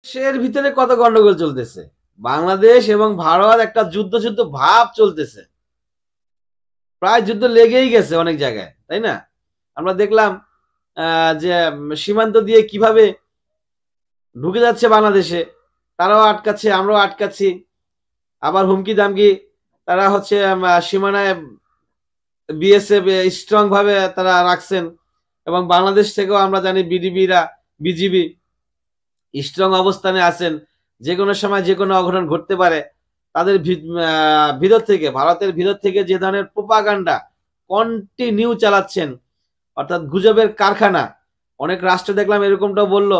দেশের ভিতরে কত গন্ডগোল চলতেছে। বাংলাদেশ এবং ভারত একটা যুদ্ধ যুদ্ধ ভাব চলতেছে। প্রায় যুদ্ধ লেগেই গেছে অনেক জায়গায়, তাই না? আমরা দেখলাম যে সীমান্ত দিয়ে কিভাবে ঢুকে যাচ্ছে বাংলাদেশে, তারাও আটকাচ্ছে, আমরাও আটকাচ্ছি। আবার হুমকি দামকি তারা হচ্ছে সীমানায় বিএসএফ স্ট্রং ভাবে তারা রাখছেন, এবং বাংলাদেশ থেকেও আমরা জানি বিজিবি স্ট্রং অবস্থানে আছেন। যে কোনো সময় যে কোনো অঘটন ঘটতে পারে। তাদের ভিতর থেকে, ভারতের ভিতর থেকে যে ধরনের প্রোপাগান্ডা কন্টিনিউ চালাচ্ছেন, অর্থাৎ গুজবের কারখানা। অনেক রাষ্ট্র দেখলাম এরকমটাও বলল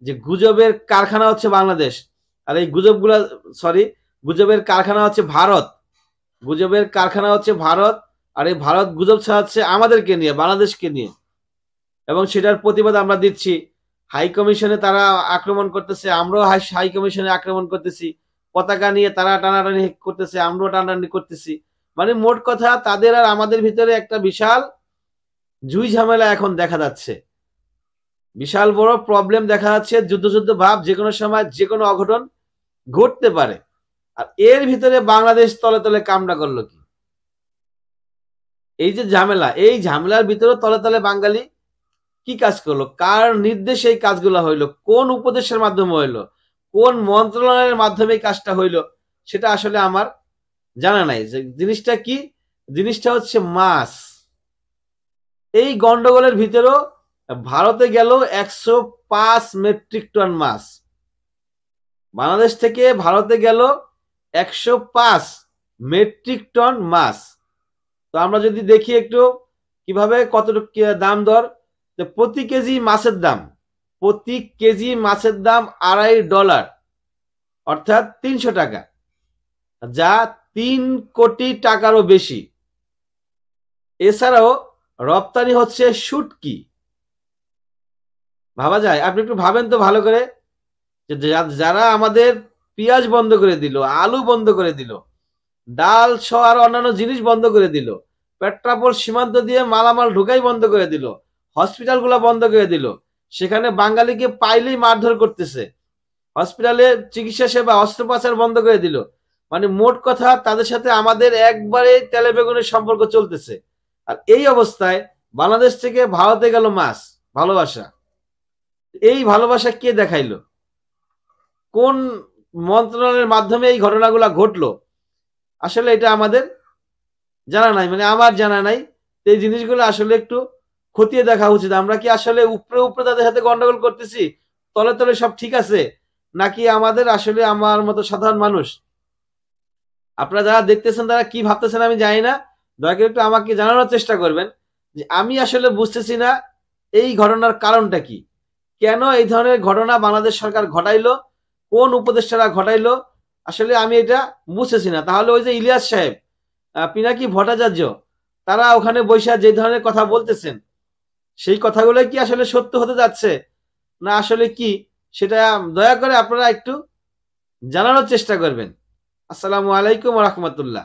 যে গুজবের কারখানা হচ্ছে বাংলাদেশ, আর এই গুজবের কারখানা হচ্ছে ভারত। গুজবের কারখানা হচ্ছে ভারত, আর এই ভারত গুজব ছড়াচ্ছে আমাদেরকে নিয়ে, বাংলাদেশকে নিয়ে, এবং সেটার প্রতিবাদ আমরা দিচ্ছি। হাই কমিশনে তারা আক্রমণ করতেছে, আমরাও হাই কমিশনে আক্রমণ করতেছি। পতাকা নিয়ে তারা টানাটানি করতেছে, আমরাও টানাটানি করতেছি। মানে মোট কথা তাদের আর আমাদের ভিতরে একটা বিশাল জুই ঝামেলা এখন দেখা যাচ্ছে, বিশাল বড় প্রবলেম দেখা যাচ্ছে। যুদ্ধ ভাব, যে কোনো সময় যে কোনো অঘটন ঘটতে পারে। আর এর ভিতরে বাংলাদেশ তলে তলে কামড়া করলো কি? এই যে ঝামেলা, এই ঝামেলার ভিতরে তলে তলে বাঙালি কি কাজ করলো, কার নির্দেশে এই কাজগুলো হইলো, কোন উপদেশের মাধ্যমে হইলো, কোন মন্ত্রণালয়ের মাধ্যমে এই কাজটা হইলো, সেটা আসলে আমার জানা নাই। যে জিনিসটা কি, জিনিসটা হচ্ছে মাছ। এই গন্ডগোলের ভিতরেও ভারতে গেল 105 মেট্রিক টন মাছ, বাংলাদেশ থেকে ভারতে গেল 105 মেট্রিক টন মাছ। তো আমরা যদি দেখি একটু কিভাবে কতটুকু দাম দর, প্রতি কেজি মাছের দাম, প্রতি কেজি মাছের দাম $2.5, অর্থাৎ 300 টাকা, যা 3 কোটি টাকারও বেশি। এছাড়াও রপ্তানি হচ্ছে শুটকি। ভাবা যায়? আপনি একটু ভাবেন তো ভালো করে, যারা আমাদের পেঁয়াজ বন্ধ করে দিল, আলু বন্ধ করে দিল, ডাল সহ আর অন্যান্য জিনিস বন্ধ করে দিল, পেট্রাপোল সীমান্ত দিয়ে মালামাল ঢুকাই বন্ধ করে দিল, হসপিটালগুলো বন্ধ করে দিল, সেখানে বাঙালিকে পাইলেই মারধর করতেছে, হসপিটালে চিকিৎসা সেবা অস্ত্রোপচার বন্ধ করে দিল। মানে মোট কথা তাদের সাথে আমাদের একবারে তেলে বেগুনের সম্পর্ক চলতেছে। আর এই অবস্থায় বাংলাদেশ থেকে ভারতে গেল মাছ, ভালোবাসা। এই ভালোবাসা কে দেখাইলো? কোন মন্ত্রণালয়ের মাধ্যমে এই ঘটনাগুলো ঘটলো? আসলে এটা আমাদের জানা নাই, মানে আমার জানা নাই। এই জিনিসগুলো আসলে একটু খতিয়ে দেখা উচিত। আমরা কি আসলে উপরে উপরে তাদের সাথে গন্ডগোল করতেছি, তলে তলে সব ঠিক আছে, নাকি আমাদের আসলে আমার মতো সাধারণ মানুষ, আপনারা যারা দেখতেছেন তারা কি ভাবতেছেন আমি জানি না। দয়া করে একটু আমাকে জানানোর চেষ্টা করবেন যে আমি আসলে বুঝতেছি না এই ঘটনার কারণটা কি, কেন এই ধরনের ঘটনা বাংলাদেশ সরকার ঘটাইলো, কোন উপদেষ্টারা ঘটাইলো, আসলে আমি এটা বুঝতেছি না। তাহলে ওই যে ইলিয়াস সাহেব, পিনাকি ভট্টাচার্য, তারা ওখানে বৈশা যে ধরনের কথা বলতেছেন, সেই কথাগুলো কি আসলে সত্য হতে যাচ্ছে না আসলে কি, সেটা দয়া করে আপনারা একটু জানানোর চেষ্টা করবেন। আসসালামু আলাইকুম ওয়া রাহমাতুল্লাহ।